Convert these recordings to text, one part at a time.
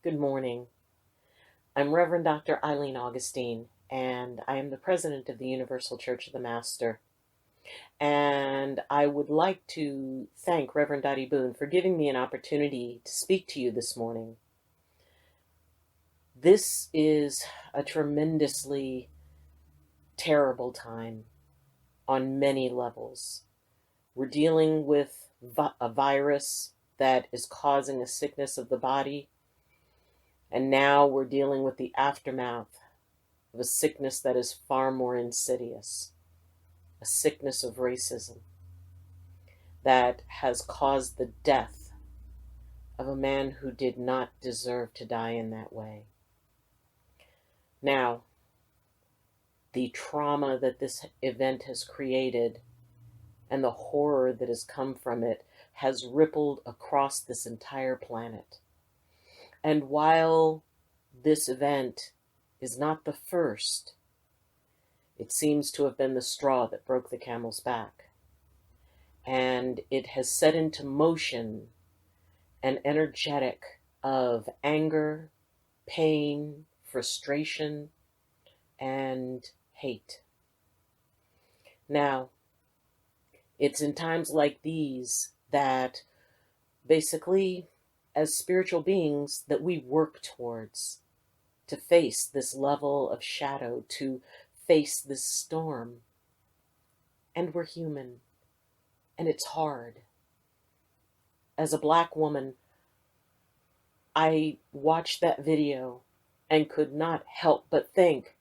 Good morning. I'm Reverend Dr. Ayleen Augustine, and I am the president of the Universal Church of the Master. And I would like to thank Reverend Dottie Boone for giving me an opportunity to speak to you this morning. This is a tremendously terrible time on many levels. We're dealing with a virus that is causing a sickness of the body. And now we're dealing with the aftermath of a sickness that is far more insidious, a sickness of racism that has caused the death of a man who did not deserve to die in that way. Now, the trauma that this event has created and the horror that has come from it has rippled across this entire planet. And while this event is not the first, it seems to have been the straw that broke the camel's back. And it has set into motion an energetic of anger, pain, frustration, and hate. Now, it's in times like these that basically, as spiritual beings, that we work towards to face this level of shadow, to face this storm. And we're human, and it's hard. As a Black woman, I watched that video and could not help but think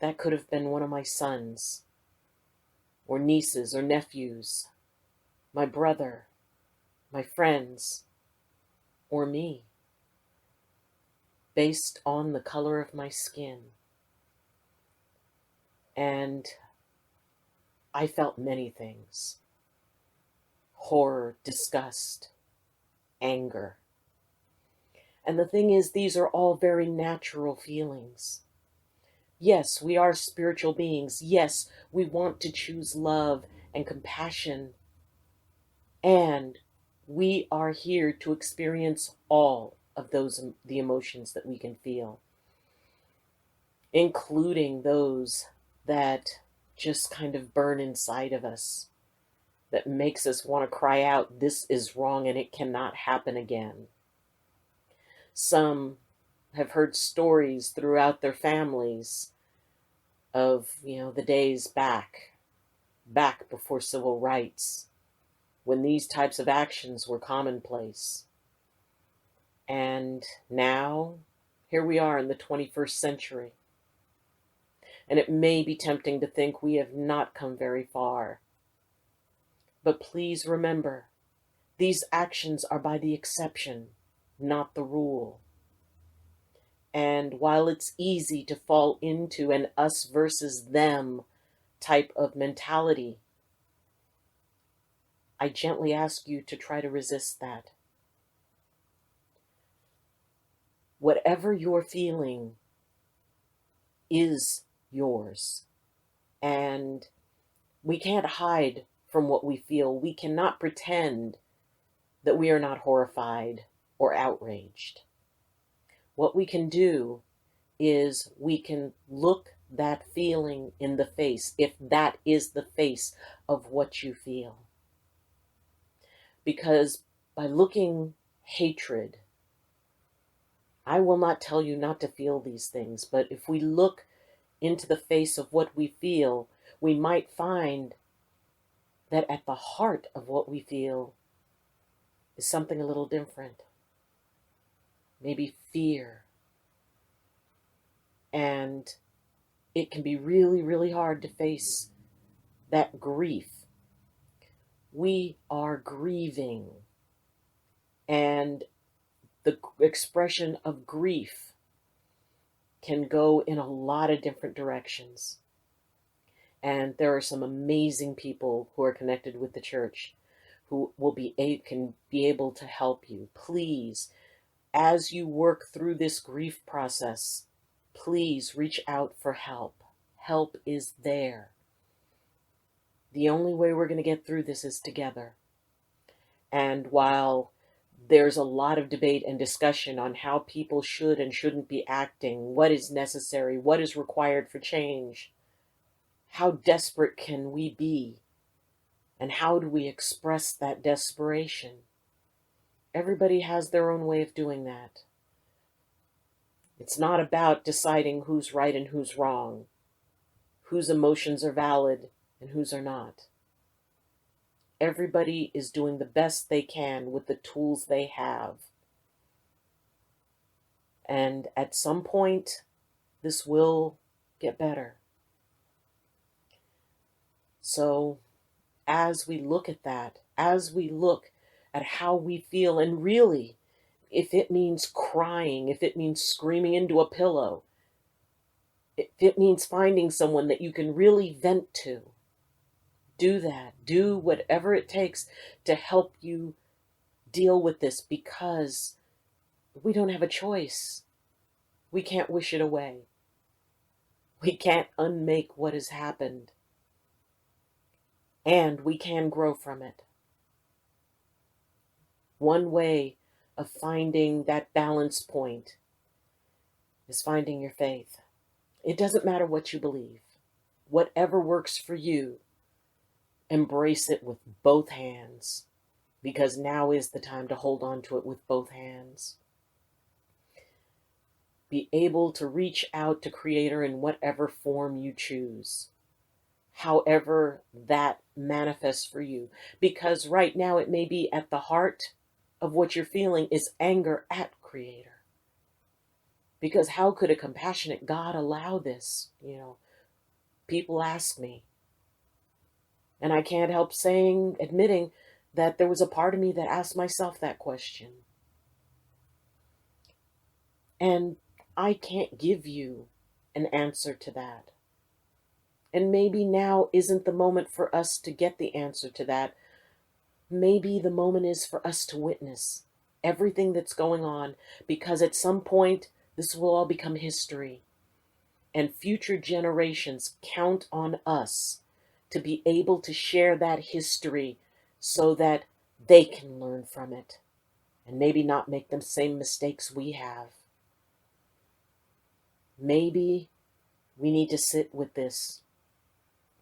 that could have been one of my sons, or nieces, or nephews, my brother, my friends, or me, based on the color of my skin. And I felt many things: horror, disgust, anger. And the thing is, these are all very natural feelings. Yes, we are spiritual beings. Yes, we want to choose love and compassion. And we are here to experience all of the emotions that we can feel, including those that just kind of burn inside of us, that makes us want to cry out, this is wrong and it cannot happen again. Some have heard stories throughout their families of, the days back before civil rights, when these types of actions were commonplace. And now, here we are in the 21st century. And it may be tempting to think we have not come very far. But please remember, these actions are by the exception, not the rule. And while it's easy to fall into an us versus them type of mentality, I gently ask you to try to resist that. Whatever you're feeling is yours. And we can't hide from what we feel. We cannot pretend that we are not horrified or outraged. What we can do is we can look that feeling in the face, if that is the face of what you feel. Because by looking hatred, I will not tell you not to feel these things, but if we look into the face of what we feel, we might find that at the heart of what we feel is something a little different. Maybe fear. And it can be really, really hard to face that grief. We are grieving. And the expression of grief can go in a lot of different directions. And there are some amazing people who are connected with the church who can be able to help you. Please, as you work through this grief process, please reach out for help. Help is there. The only way we're going to get through this is together. And while There's a lot of debate and discussion on how people should and shouldn't be acting, what is necessary, what is required for change, how desperate can we be, and how do we express that desperation. Everybody has their own way of doing that. It's not about deciding who's right and who's wrong, whose emotions are valid and whose are not. Everybody is doing the best they can with the tools they have. And at some point, this will get better. So as we look at that, as we look at how we feel, and really, if it means crying, if it means screaming into a pillow, if it means finding someone that you can really vent to, do that. Do whatever it takes to help you deal with this, because we don't have a choice. We can't wish it away. We can't unmake what has happened. And we can grow from it. One way of finding that balance point is finding your faith. It doesn't matter what you believe. Whatever works for you, embrace it with both hands, because now is the time to hold on to it with both hands. Be able to reach out to Creator in whatever form you choose, however that manifests for you. Because right now it may be at the heart of what you're feeling is anger at Creator. Because how could a compassionate God allow this? People ask me. And I can't help admitting that there was a part of me that asked myself that question. And I can't give you an answer to that. And maybe now isn't the moment for us to get the answer to that. Maybe the moment is for us to witness everything that's going on, because at some point this will all become history. And future generations count on us to be able to share that history so that they can learn from it and maybe not make the same mistakes we have. Maybe we need to sit with this,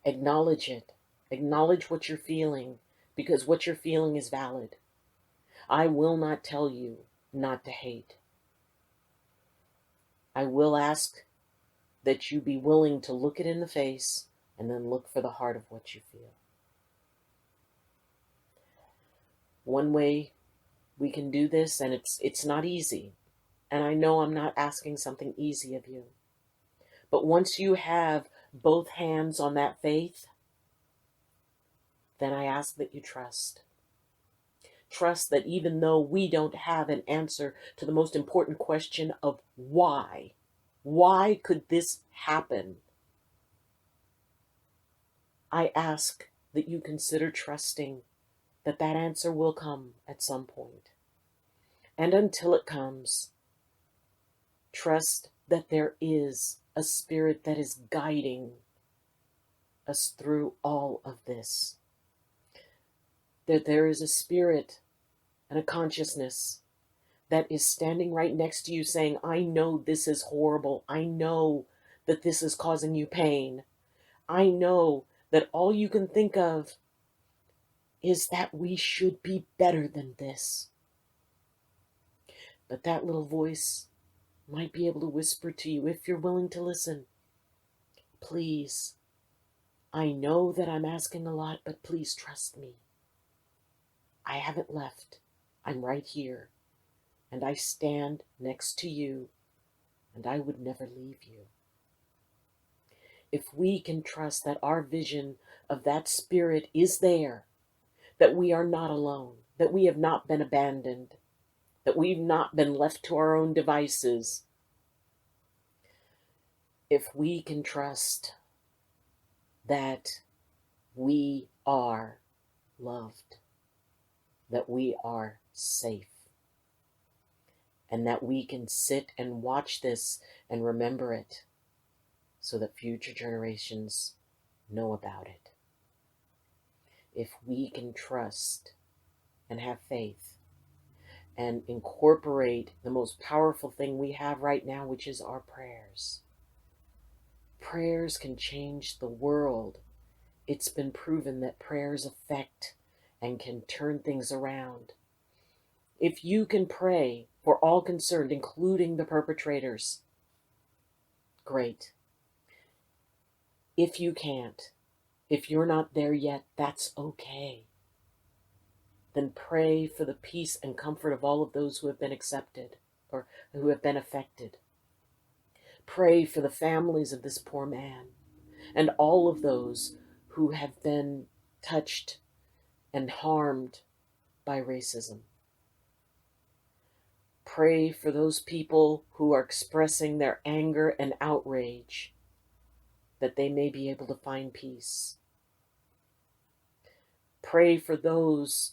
acknowledge it, acknowledge what you're feeling, because what you're feeling is valid. I will not tell you not to hate. I will ask that you be willing to look it in the face and then look for the heart of what you feel. One way we can do this, and it's not easy, and I know I'm not asking something easy of you, but once you have both hands on that faith, then I ask that you trust. Trust that even though we don't have an answer to the most important question of why could this happen? I ask that you consider trusting that that answer will come at some point. And until it comes, trust that there is a spirit that is guiding us through all of this. That there is a spirit and a consciousness that is standing right next to you saying, I know this is horrible. I know that this is causing you pain. I know that all you can think of is that we should be better than this. But that little voice might be able to whisper to you, if you're willing to listen, please, I know that I'm asking a lot, but please trust me. I haven't left. I'm right here. And I stand next to you, and I would never leave you. If we can trust that our vision of that spirit is there, that we are not alone, that we have not been abandoned, that we've not been left to our own devices, if we can trust that we are loved, that we are safe, and that we can sit and watch this and remember it so that future generations know about it. If we can trust and have faith and incorporate the most powerful thing we have right now, which is our prayers. Prayers can change the world. It's been proven that prayers affect and can turn things around. If you can pray for all concerned, including the perpetrators, great. If you can't, if you're not there yet, that's okay. Then pray for the peace and comfort of all of those who have been accepted or who have been affected. Pray for the families of this poor man and all of those who have been touched and harmed by racism. Pray for those people who are expressing their anger and outrage, that they may be able to find peace. Pray for those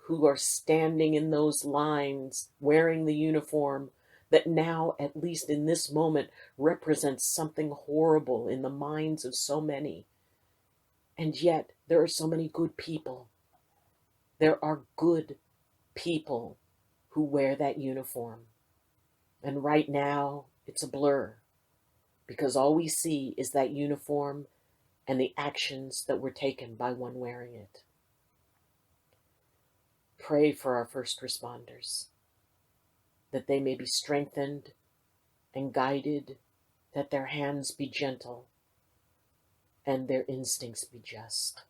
who are standing in those lines, wearing the uniform that now, at least in this moment, represents something horrible in the minds of so many. And yet, there are so many good people. There are good people who wear that uniform. And right now, it's a blur, because all we see is that uniform and the actions that were taken by one wearing it. Pray for our first responders, that they may be strengthened and guided, that their hands be gentle and their instincts be just.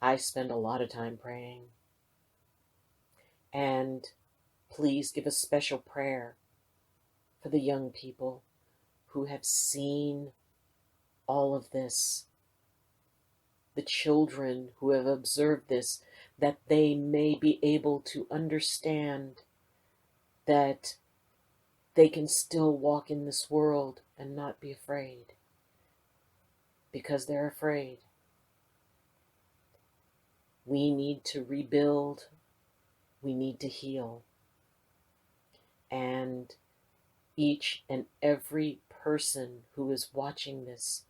I spend a lot of time praying. And please give a special prayer for the young people who have seen all of this, the children who have observed this, that they may be able to understand that they can still walk in this world and not be afraid, because they're afraid. We need to rebuild. We need to heal. And each and every person who is watching this,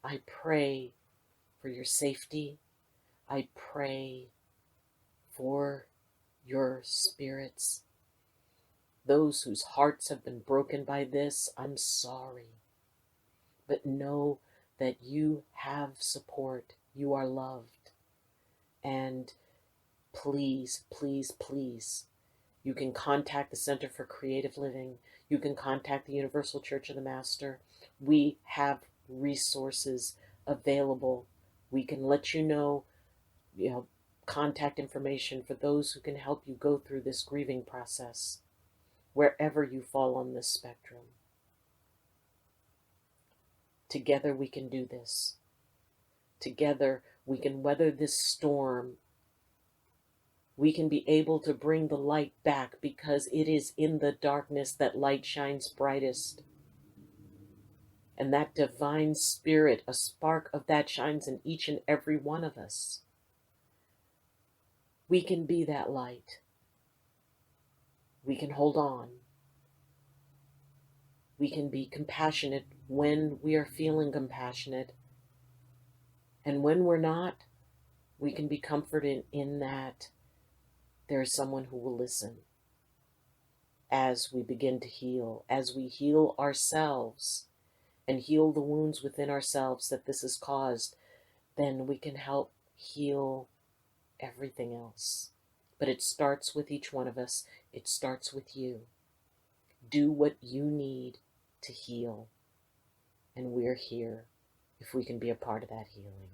I pray for your safety. I pray for your spirits. Those whose hearts have been broken by this, I'm sorry. But know that you have support. You are loved. And please, please, please, you can contact the Center for Creative Living. You can contact the Universal Church of the Master. We have resources available. We can let you know, contact information for those who can help you go through this grieving process, wherever you fall on this spectrum. Together we can do this. Together we can weather this storm. We can be able to bring the light back, because it is in the darkness that light shines brightest. And that divine spirit, a spark of that shines in each and every one of us. We can be that light. We can hold on. We can be compassionate when we are feeling compassionate. And when we're not, we can be comforted in that there is someone who will listen as we begin to heal, as we heal ourselves and heal the wounds within ourselves that this has caused. Then we can help heal everything else. But it starts with each one of us. It starts with you. Do what you need to heal. And we're here if we can be a part of that healing.